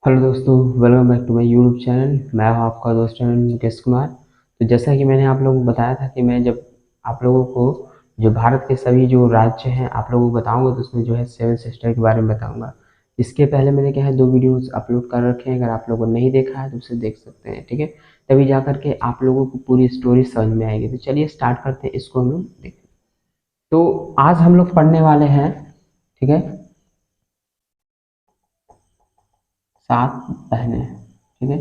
Hello दोस्तों, welcome back to my YouTube channel. मैं हूं आपका दोस्त मुकेश कुमार। तो जैसा कि मैंने आप लोगों को बताया था कि मैं जब आप लोगों को जो भारत के सभी जो राज्य हैं आप लोगों को बताऊंगा, तो उसमें जो है सेवन सिस्टर के बारे में बताऊंगा। इसके पहले मैंने क्या है 2 वीडियोस अपलोड कर रखे हैं। अगर आप लोगों ने नहीं देखा है तो उसे देख सकते हैं, ठीक है। तभी जा करके आप लोगों को पूरी स्टोरी समझ में आएगी। तो चलिए स्टार्ट करते हैं, इसको हम लोग देखें। तो आज हम लोग पढ़ने वाले हैं, ठीक है, 7 बहनें, ठीक है।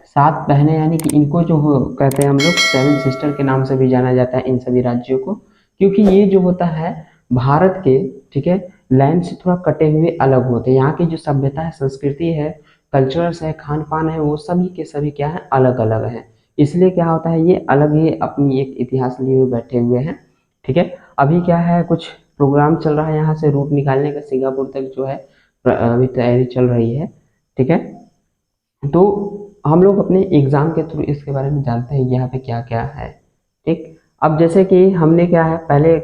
7 बहनें यानी कि इनको जो हो कहते हैं हम लोग सेवन सिस्टर के नाम से भी जाना जाता है इन सभी राज्यों को, क्योंकि ये जो होता है भारत के, ठीक है, लैंड से थोड़ा कटे हुए अलग होते हैं। यहाँ की जो सभ्यता है, संस्कृति है, कल्चरल्स है, खान पान है, वो सभी के सभी क्या है, अलग अलग है। इसलिए क्या होता है, ये अलग ही अपनी एक इतिहास लिए हुए बैठे हुए हैं, ठीक है। अभी क्या है, कुछ प्रोग्राम चल रहा है यहाँ से रूट निकालने का, सिंगापुर तक जो है अभी तैयारी चल रही है, ठीक है। तो हम लोग अपने एग्जाम के थ्रू इसके बारे में जानते हैं यहाँ पे क्या क्या है, ठीक। अब जैसे कि हमने क्या है, पहले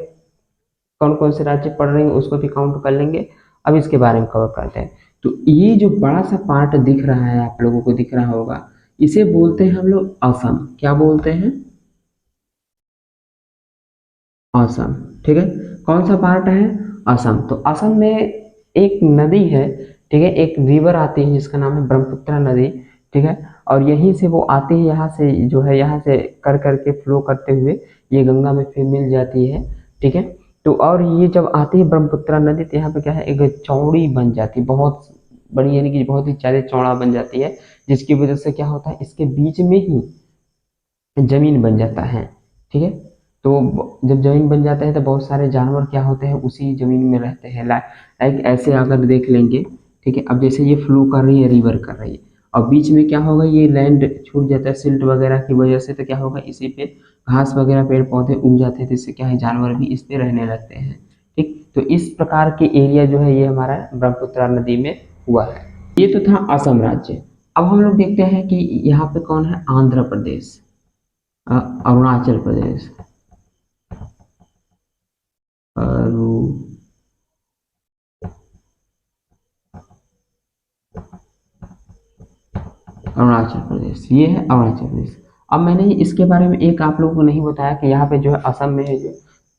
कौन कौन से राज्य पढ़ रहे हैं उसको भी काउंट कर लेंगे। अब इसके बारे में कवर करते हैं। तो ये जो बड़ा सा पार्ट दिख रहा है, आप लोगों को दिख रहा होगा, इसे बोलते हैं हम लोग असम। क्या बोलते हैं? असम, ठीक है। कौन सा पार्ट है? असम। तो असम में एक नदी है, ठीक है, एक रिवर आती है जिसका नाम है ब्रह्मपुत्र नदी, ठीक है। और यहीं से वो आती है, यहाँ से जो है, यहाँ से कर करके फ्लो करते हुए ये गंगा में फिर मिल जाती है, ठीक है। तो और ये जब आती है ब्रह्मपुत्र नदी, तो यहाँ पे क्या है, एक चौड़ी बन जाती है, बहुत बड़ी, यानी कि बहुत ही ज्यादा चौड़ा बन जाती है, जिसकी वजह से क्या होता है, इसके बीच में ही जमीन बन जाता है, ठीक है। तो जब जमीन बन जाता है तो बहुत सारे जानवर क्या होते हैं, उसी जमीन में रहते हैं। लाइक ऐसे अगर देख लेंगे, ठीक है। अब जैसे ये फ्लो कर रही है, रिवर कर रही है, और बीच में क्या होगा, ये लैंड छूट जाता है सिल्ट वगैरह की वजह से, तो क्या होगा, इसी पे घास वगैरह पेड़ पौधे उग जाते हैं, तो इससे क्या है, जानवर भी इस पे रहने लगते हैं, ठीक। तो इस प्रकार के एरिया जो है, ये हमारा ब्रह्मपुत्र नदी में हुआ है। ये तो था असम राज्य। अब हम लोग देखते हैं कि यहाँ पे कौन है, आंध्र प्रदेश, अरुणाचल प्रदेश, अरु अरुणाचल प्रदेश, ये है अरुणाचल प्रदेश। अब मैंने इसके बारे में एक आप लोगों को नहीं बताया कि यहाँ पे जो है असम में है जो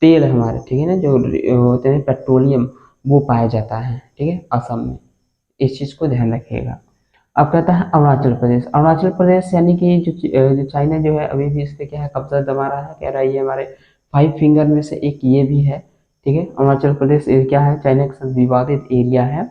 तेल हमारे, ठीक है ना, जो होते हैं पेट्रोलियम, वो पाया जाता है, ठीक है, असम में। इस चीज को ध्यान रखिएगा। अब कहता है अरुणाचल प्रदेश। अरुणाचल प्रदेश यानी कि जो चाइना जो है अभी भी इस पे क्या है, कब्जा जमा रहा है, कह रहा है ये हमारे 5 फिंगर में से एक ये भी है, ठीक है। अरुणाचल प्रदेश ये क्या है, चाइना के साथ विवादित एरिया है,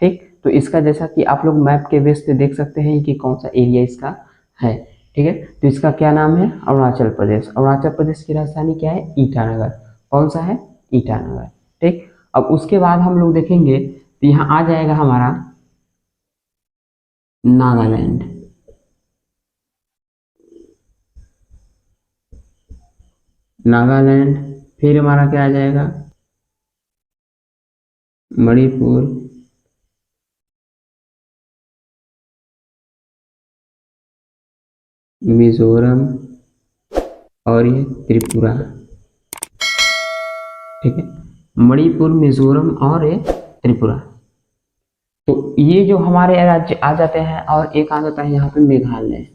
ठीक। तो इसका जैसा कि आप लोग मैप के बेस पे देख सकते हैं कि कौन सा एरिया इसका है, ठीक है। तो इसका क्या नाम है, अरुणाचल प्रदेश। अरुणाचल प्रदेश की राजधानी क्या है, ईटानगर। कौन सा है, ईटानगर, ठीक। अब उसके बाद हम लोग देखेंगे तो यहाँ आ जाएगा हमारा नागालैंड, नागालैंड। फिर हमारा क्या आ जाएगा, मणिपुर, मिजोरम, और ये त्रिपुरा, ठीक है। मणिपुर, मिजोरम और ये त्रिपुरा। तो ये जो हमारे राज्य आ जाते हैं, और एक आ जाता है यहाँ पे मेघालय,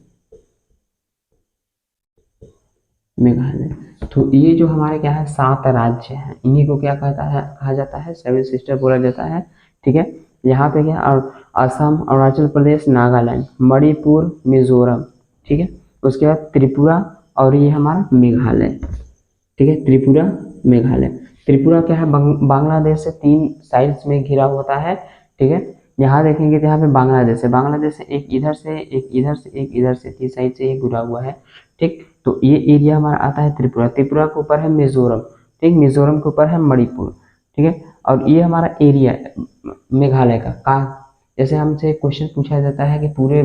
मेघालय। तो ये जो हमारे क्या है, 7 राज्य हैं, इन्हीं को क्या कहता है, कहा जाता है सेवन सिस्टर बोला जाता है, ठीक है। यहाँ पे क्या, और असम, अरुणाचल प्रदेश, नागालैंड, मणिपुर, मिजोरम, ठीक है। उसके बाद त्रिपुरा, और ये हमारा मेघालय, ठीक है, त्रिपुरा, मेघालय। त्रिपुरा क्या है, बांग्लादेश से 3 साइड्स में घिरा होता है, ठीक है। यहाँ देखेंगे तो यहाँ पे बांग्लादेश है, बांग्लादेश से एक इधर से, एक इधर से, एक इधर से, 3 साइड से ये घिरा हुआ है, ठीक। तो ये एरिया हमारा आता है त्रिपुरा। त्रिपुरा के ऊपर है मिजोरम, ठीक, मिजोरम के ऊपर है मणिपुर, ठीक है। और ये हमारा एरिया मेघालय का जैसे हमसे क्वेश्चन पूछा जाता है कि पूरे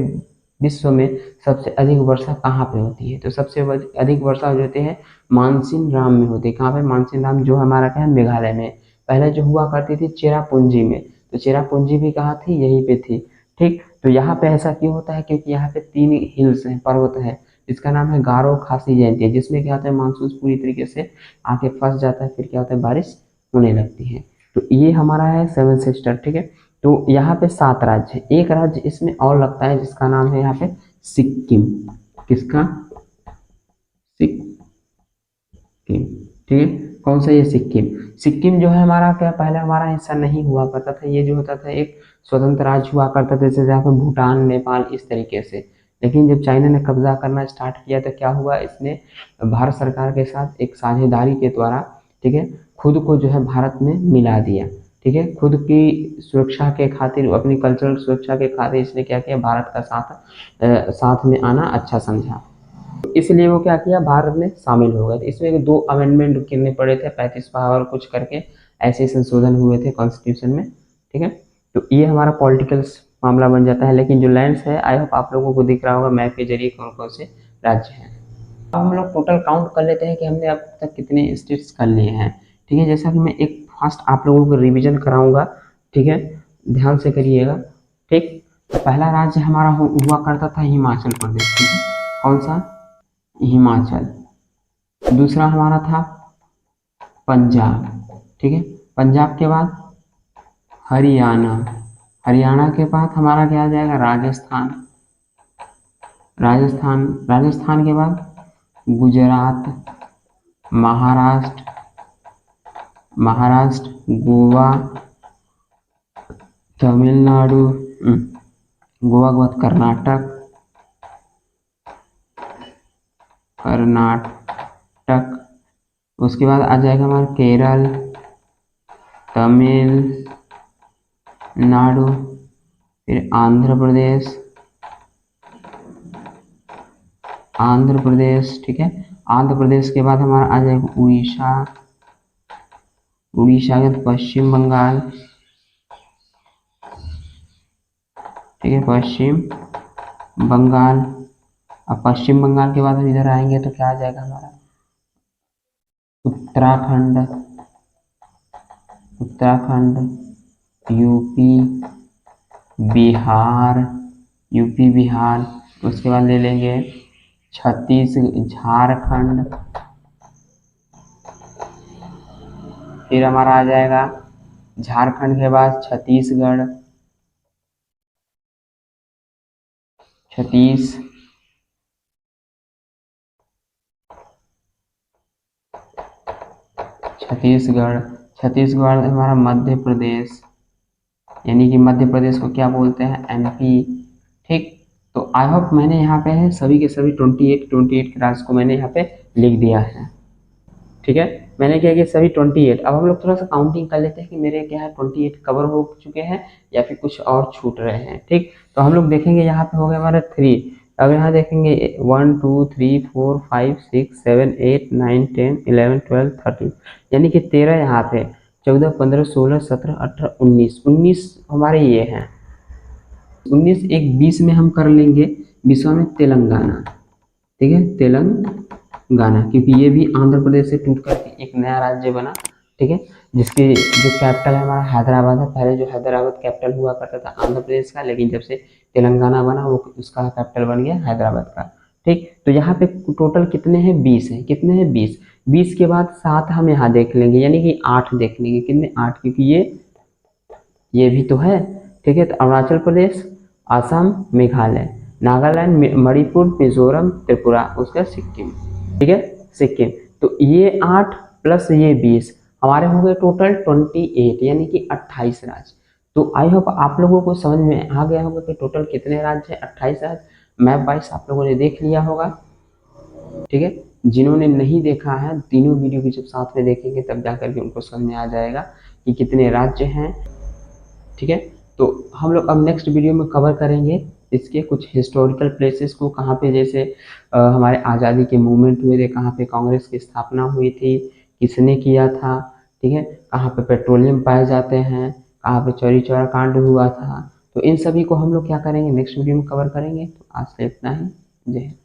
विश्व में सबसे अधिक वर्षा कहाँ पे होती है, तो सबसे अधिक वर्षा जो होती है मानसिन राम में होती है। कहाँ पे, मानसिन राम, जो हमारा क्या है, मेघालय में। पहले जो हुआ करती थी चेरापूंजी में, तो चेरापूंजी भी कहाँ थी, यहीं पे थी, ठीक। तो यहाँ पे ऐसा क्यों होता है, क्योंकि यहाँ पे 3 हिल्स हैं, पर्वत है, इसका नाम है गारो खासी जयंती है, जिसमें क्या होता है, मानसून पूरी तरीके से आके फंस जाता है, फिर क्या होता है, बारिश होने लगती है। तो ये हमारा है सेवन सिस्टर, ठीक है। तो यहाँ पे 7 राज्य है, एक राज्य इसमें और लगता है जिसका नाम है यहाँ पे सिक्किम। किसका? सिक्किम। ठीक है, कौन सा? ये सिक्किम। सिक्किम जो है हमारा क्या पहले हमारा हिस्सा नहीं हुआ करता था, ये जो होता था एक स्वतंत्र राज्य हुआ करता था, जैसे जहाँ पे भूटान, नेपाल इस तरीके से। लेकिन जब चाइना ने कब्जा करना स्टार्ट किया तो क्या हुआ, इसने भारत सरकार के साथ एक साझेदारी के द्वारा, ठीक है, खुद को जो है भारत में मिला दिया। ठीक है, खुद की सुरक्षा के खातिर, अपनी कल्चरल सुरक्षा के खातिर इसने क्या किया, भारत का साथ में आना अच्छा समझा, इसलिए वो क्या किया, भारत में शामिल हो गए। तो इसमें 2 अमेंडमेंट करने पड़े थे, 35वां और कुछ करके ऐसे संशोधन हुए थे कॉन्स्टिट्यूशन में। ठीक है, तो ये हमारा पॉलिटिकल मामला बन जाता है। लेकिन जो लैंड्स है, आई होप आप लोगों को दिख रहा होगा मैप के जरिए कौन कौन से राज्य हैं। अब हम लोग टोटल काउंट कर लेते हैं कि हमने अब तक कितने स्टेट्स कर लिए हैं। ठीक है, जैसा कि मैं एक फास्ट आप लोगों को रिविजन कराऊंगा। ठीक है, ध्यान से करिएगा। ठीक, तो पहला राज्य हमारा हुआ करता था हिमाचल प्रदेश। ठीक है, कौन सा? हिमाचल। दूसरा हमारा था पंजाब। ठीक है, पंजाब के बाद हरियाणा। हरियाणा के बाद हमारा क्या आ जाएगा, राजस्थान। राजस्थान के बाद गुजरात, महाराष्ट्र, गोवा, तमिलनाडु, गोवा के बाद कर्नाटक, उसके बाद आ जाएगा हमारा केरल, तमिलनाडु, फिर आंध्र प्रदेश। ठीक है, आंध्र प्रदेश के बाद हमारा आ जाएगा उड़ीसा के बाद पश्चिम बंगाल। ठीक है, पश्चिम बंगाल। अब पश्चिम बंगाल के बाद हम इधर आएंगे तो क्या आ जाएगा हमारा उत्तराखंड, यूपी बिहार। उसके बाद ले लेंगे झारखंड। फिर हमारा आ जाएगा झारखंड के बाद छत्तीसगढ़, छत्तीसगढ़ हमारा मध्य प्रदेश, यानी कि मध्य प्रदेश को क्या बोलते हैं, एमपी। ठीक, तो आई होप मैंने यहाँ पे सभी के सभी 28 राज्य को मैंने यहाँ पे लिख दिया है। ठीक है, मैंने क्या किया, सभी 28। अब हम लोग थोड़ा सा काउंटिंग कर लेते हैं कि मेरे क्या है 28 कवर हो चुके हैं या फिर कुछ और छूट रहे हैं। ठीक, तो हम लोग देखेंगे यहाँ पे हो गया हमारा 3। अब यहाँ देखेंगे 1 2 3 4 5 6 7 8 9 10 11 12 13, यानी कि 13 यहाँ पे, 14 15 16 17 18 19 हमारे ये हैं। 19 एक 20 में हम कर लेंगे, 20वां में तेलंगाना। ठीक है, तेलंगाना, क्योंकि ये भी आंध्र प्रदेश से टूट करके एक नया राज्य बना। ठीक है, जिसकी जो कैपिटल है हमारा हैदराबाद है। पहले जो हैदराबाद कैपिटल हुआ करता था आंध्र प्रदेश का, लेकिन जब से तेलंगाना बना वो उसका कैपिटल बन गया हैदराबाद का। ठीक, तो यहाँ पे टोटल कितने हैं, 20 हैं। कितने हैं, 20। 20 के बाद 7 हम यहाँ देख लेंगे, यानी कि 8 देख लेंगे। कितने, 8, क्योंकि ये भी तो है। ठीक है, तो अरुणाचल प्रदेश, असम, मेघालय, नागालैंड, मणिपुर, मिजोरम, त्रिपुरा, उसका सिक्किम। ठीक है, सिक्किम। तो ये 8 प्लस ये 20 हमारे हो गए टोटल 28, यानी कि 28 राज्य। तो आई होप आप लोगों को समझ में आ गया होगा कि टोटल कितने राज्य हैं, 28 राज्य। मैप वाइज आप लोगों ने देख लिया होगा। ठीक है, जिन्होंने नहीं देखा है, तीनों वीडियो की जब साथ में देखेंगे तब जाकर के उनको समझ में आ जाएगा कि कितने राज्य हैं। ठीक है, तो हम लोग अब नेक्स्ट वीडियो में कवर करेंगे इसके कुछ हिस्टोरिकल प्लेसेस को, कहाँ पे जैसे हमारे आज़ादी के मूवमेंट हुए थे, कहाँ पे कांग्रेस की स्थापना हुई थी, किसने किया था। ठीक है, कहाँ पे पेट्रोलियम पाए जाते हैं, कहाँ पे चौरी चौरा कांड हुआ था। तो इन सभी को हम लोग क्या करेंगे, नेक्स्ट वीडियो में कवर करेंगे। तो आज से इतना ही, जय हिंद।